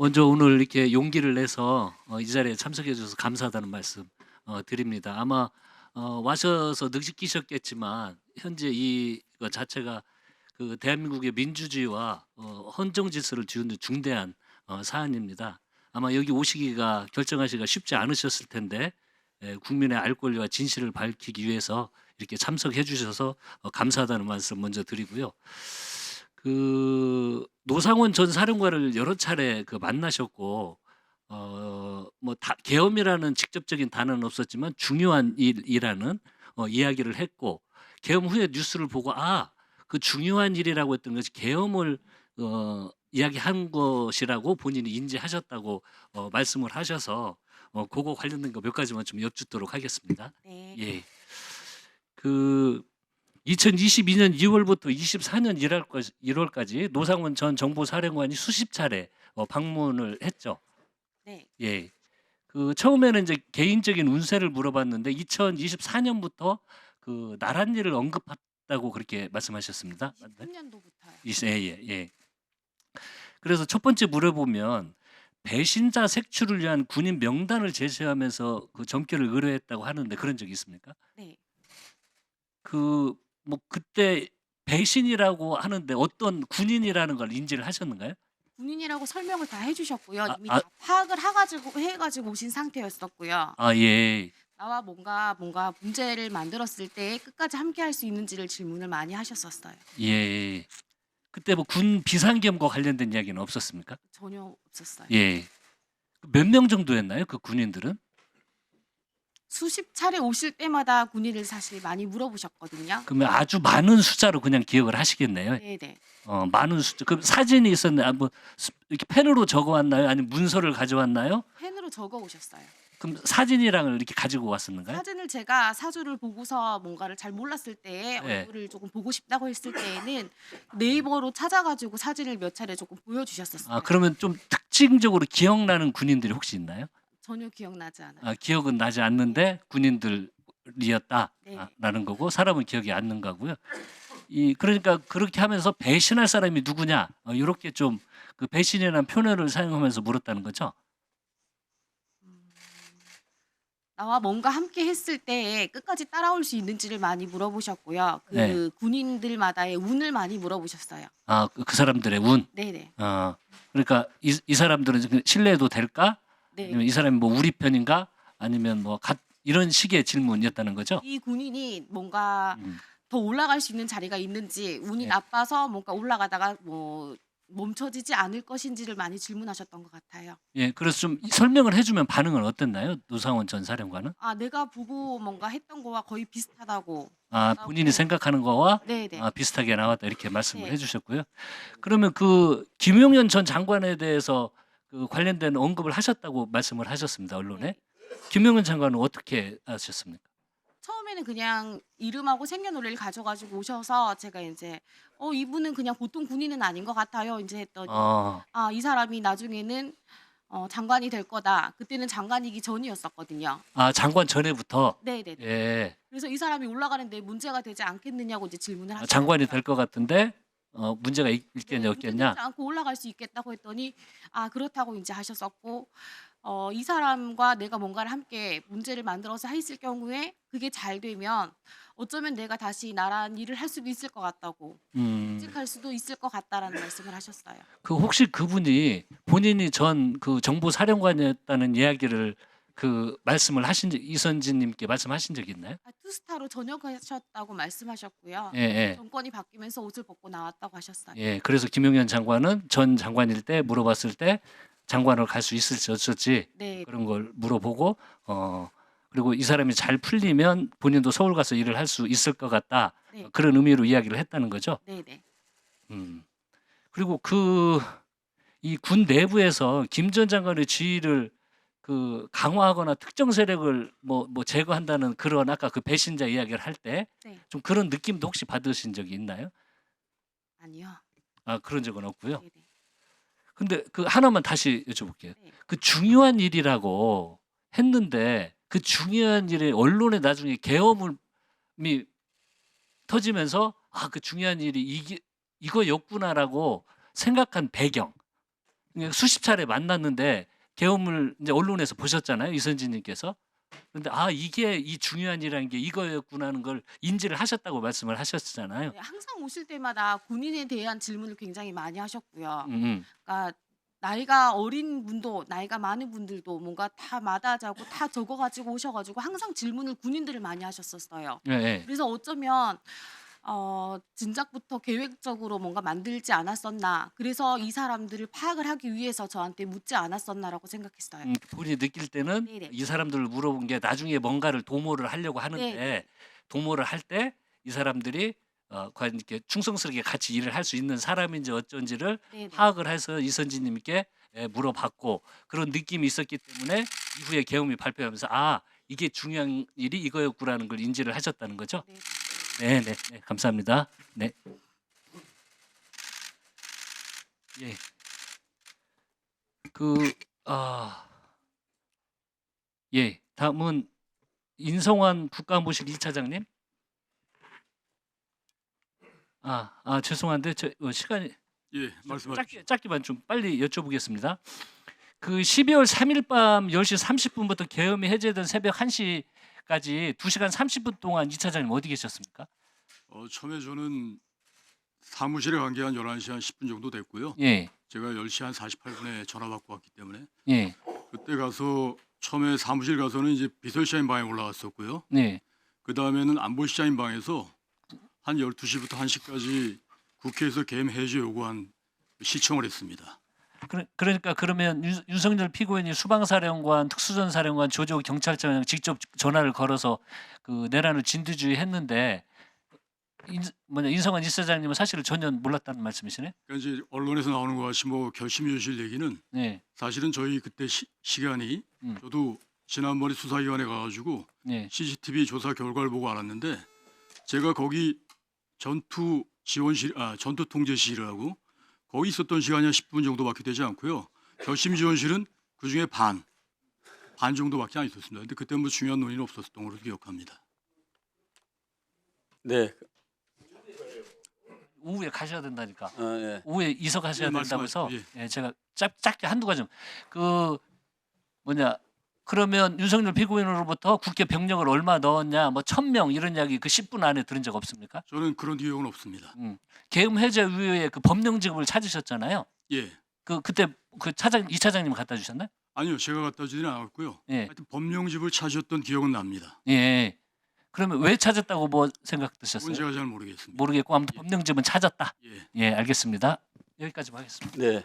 먼저 오늘 이렇게 용기를 내서 이 자리에 참석해 주셔서 감사하다는 말씀 드립니다. 아마 와셔서 느끼셨겠지만 현재 이거 자체가 그 대한민국의 민주주의와 헌정 질서를 뒤흔든 중대한 사안입니다. 아마 여기 오시기가 결정하시기가 쉽지 않으셨을 텐데 국민의 알 권리와 진실을 밝히기 위해서 이렇게 참석해 주셔서 감사하다는 말씀 먼저 드리고요. 그 노상원 전 사령관을 여러 차례 만나셨고 뭐 계엄이라는 직접적인 단어는 없었지만 중요한 일이라는 이야기를 했고, 계엄 후에 뉴스를 보고 그 중요한 일이라고 했던 것이 계엄을 이야기한 것이라고 본인이 인지하셨다고 말씀을 하셔서 그거 관련된 거 몇 가지만 좀 여쭙도록 하겠습니다. 네. 예. 그 2022년 2월부터 24년 1월까지 노상원 전 정보사령관이 수십 차례 방문을 했죠. 네. 예. 그 처음에는 이제 개인적인 운세를 물어봤는데 2024년부터 그 나란 일을 언급했다고 그렇게 말씀하셨습니다. 맞나요? 23년도부터요. 예. 그래서 첫 번째 물어보면 배신자 색출을 위한 군인 명단을 제시하면서 그 점괘를 의뢰했다고 하는데 그런 적이 있습니까? 네. 그 뭐 그때 배신이라고 하는데 어떤 군인이라는 걸 인지를 하셨는가요? 군인이라고 설명을 다 해주셨고요. 아 이미 아 다 파악을 해가지고 오신 상태였었고요. 예. 나와 뭔가 문제를 만들었을 때 끝까지 함께 할 수 있는지를 질문을 많이 하셨었어요. 예. 그때 뭐 군 비상계엄과 관련된 이야기는 없었습니까? 전혀 없었어요. 예. 몇 명 정도였나요? 그 군인들은? 수십 차례 오실 때마다 군인을 사실 많이 물어보셨거든요. 그러면 아주 많은 숫자로 그냥 기억을 하시겠네요. 네네. 많은 숫자. 그럼 사진이 있었나요? 뭐 이렇게 펜으로 적어 왔나요? 아니면 문서를 가져왔나요? 펜으로 적어 오셨어요. 그럼 사진이랑 이렇게 가지고 왔었는가요? 사진을 제가 사주를 보고서 뭔가를 잘 몰랐을 때 네. 얼굴을 조금 보고 싶다고 했을 때에는 네이버로 찾아가지고 사진을 몇 차례 조금 보여주셨었어요. 그러면 좀 특징적으로 기억나는 군인들이 혹시 있나요? 전혀 기억나지 않아요. 기억은 나지 않는데 군인들이었다. 네. 라는 거고 사람은 기억이 안 난 거고요. 그러니까 그렇게 하면서 배신할 사람이 누구냐? 요렇게 좀 그 배신이라는 표현을 사용하면서 물었다는 거죠. 음, 나와 뭔가 함께 했을 때에 끝까지 따라올 수 있는지를 많이 물어보셨고요. 네. 그 군인들마다의 운을 많이 물어보셨어요. 그 사람들의 운. 네네. 그러니까 이 사람들은 신뢰해도 될까? 네. 아니면 이 사람이 뭐 우리 편인가? 아니면 뭐 이런 식의 질문이었다는 거죠. 이 군인이 뭔가 음. 더 올라갈 수 있는 자리가 있는지, 운이 네. 나빠서 뭔가 올라가다가 뭐 멈춰지지 않을 것인지를 많이 질문하셨던 것 같아요. 예, 그래서 좀 설명을 해주면 반응은 어땠나요? 노상원 전 사령관은? 내가 보고 뭔가 했던 거와 거의 비슷하다고. 본인이 생각하는 거와 네네. 비슷하게 나왔다 이렇게 말씀을 네. 해주셨고요. 그러면 그 김용현 전 장관에 대해서 그 관련된 언급을 하셨다고 말씀을 하셨습니다, 언론에. 네. 김용현 장관은 어떻게 하셨습니까? 처음에는 그냥 이름하고 생년월일을 가져가지고 오셔서 제가 이제 이분은 그냥 보통 군인은 아닌 것 같아요. 이제 했더니 이 사람이 나중에는 장관이 될 거다. 그때는 장관이기 전이었었거든요. 장관 전에부터. 네네네. 예. 그래서 이 사람이 올라가는데 문제가 되지 않겠느냐고 이제 질문을 하셨어요. 장관이 될 것 같은데 문제가 있겠냐 네, 없겠냐? 문제되지 않고 올라갈 수 있겠다고 했더니 그렇다고 이제 하셨었고, 이 사람과 내가 뭔가를 함께 문제를 만들어서 했을 경우에 그게 잘 되면 어쩌면 내가 다시 나란 일을 할 수도 있을 것 같다고, 직할 수도 있을 것 같다라는 말씀을 하셨어요. 그 혹시 그분이 본인이 전 그 정보 사령관이었다는 이야기를 그 말씀을 하신 적, 이선진님께 말씀하신 적이 있나요? 투스타로 전역하셨다고 말씀하셨고요. 예. 정권이 바뀌면서 옷을 벗고 나왔다고 하셨어요. 예. 그래서 김용현 장관은 전 장관일 때 물어봤을 때 장관으로 갈 수 있을지 어쩔지 네. 그런 걸 물어보고 그리고 이 사람이 잘 풀리면 본인도 서울 가서 일을 할 수 있을 것 같다. 네. 그런 의미로 이야기를 했다는 거죠. 네네. 그리고 이 군 내부에서 김 전 장관의 지위를 그 강화하거나 특정 세력을 뭐 제거한다는 그런 아까 그 배신자 이야기를 할 때 좀 네. 그런 느낌도 혹시 받으신 적이 있나요? 아니요. 그런 적은 없고요. 네네. 근데 그 하나만 다시 여쭤볼게요. 네. 그 중요한 일이라고 했는데 그 중요한 일에 언론에 나중에 계엄이 터지면서 그 중요한 일이 이거였구나라고 생각한 배경, 그러니까 수십 차례 만났는데 계엄을 이제 언론에서 보셨잖아요, 이선진님께서. 근데 아 이게 이 중요한 일이라는 게 이거였구나 하는 걸 인지를 하셨다고 말씀을 하셨잖아요. 네, 항상 오실 때마다 군인에 대한 질문을 굉장히 많이 하셨고요. 음. 그러니까 나이가 어린 분도 나이가 많은 분들도 뭔가 다 마다하자고 다 적어가지고 오셔가지고 항상 질문을 군인들을 많이 하셨었어요. 예, 예. 그래서 어쩌면 진작부터 계획적으로 뭔가 만들지 않았었나. 그래서 이 사람들을 파악을 하기 위해서 저한테 묻지 않았었나라고 생각했어요. 본인이 느낄 때는 네네. 이 사람들을 물어본 게 나중에 뭔가를 도모를 하려고 하는데 네. 도모를 할 때 이 사람들이 과연 이렇게 충성스럽게 같이 일을 할 수 있는 사람인지 어쩐지를 네네. 파악을 해서 이선진님께 물어봤고 그런 느낌이 있었기 때문에 이후에 계엄이 발표하면서 아 이게 중요한 일이 이거였구라는 걸 인지를 하셨다는 거죠. 네. 네, 네, 네, 감사합니다. 네, 예, 그 예, 다음은 인성환 국가안보실 2차장님. 죄송한데 시간이 예, 말씀하십시오. 짧게만 좀 빨리 여쭤보겠습니다. 그 12월 3일 밤 10시 30분부터 계엄이 해제된 새벽 1시까지 2시간 30분 동안 2차장님 어디 계셨습니까? 처음에 저는 사무실에 간 게 한 11시 한 10분 정도 됐고요. 예, 제가 10시 한 48분에 전화 받고 왔기 때문에 예, 그때 가서 처음에 사무실 가서는 이제 비서실장님 방에 올라갔었고요. 네. 그다음에는 안보실장님 방에서 한 12시부터 1시까지 국회에서 계엄 해제 요구안 시청을 했습니다. 그러니까 그러면 윤석열 피고인이 수방사령관, 특수전사령관, 조조 경찰청장 직접 전화를 걸어서 그 내란을 진두지휘했는데 인성환 이사장님은 사실을 전혀 몰랐다는 말씀이시네? 그러니까 이제 언론에서 나오는 것 같이 뭐 결심해 주실 얘기는 네, 사실은 저희 그때 시간이 저도 지난번에 수사기관에 가가지고 네, CCTV 조사 결과를 보고 알았는데 제가 거기 전투 통제실이라고 거기 있었던 시간이 한 10분 정도밖에 되지 않고요. 결심 지원실은 그 중에 반 정도밖에 안 있었습니다. 근데 그때 뭐 중요한 논의는 없었던 걸로 기억합니다. 네, 오후에 가셔야 된다니까. 예. 오후에 이석하셔야 예, 된다고서 말씀하십시오. 예, 제가 짧게 한두 가지 그 그러면 윤석열 피고인으로부터 국회 병력을 얼마 넣었냐 뭐 1,000명 이런 이야기 그 10분 안에 들은 적 없습니까? 저는 그런 기억은 없습니다. 계엄 해제 이후에 그 법령지급을 찾으셨잖아요. 예, 그때 그 차장 이 차장님 갖다 주셨나요? 아니요, 제가 갖다 주지는 않았고요. 예. 하여튼 법령집을 찾으셨던 기억은 납니다. 예. 그러면 왜 찾았다고 뭐 생각 그건 드셨어요? 제가 잘 모르겠습니다. 모르겠고 아무튼 법령집은 찾았다. 예. 예, 알겠습니다. 여기까지 하겠습니다. 네.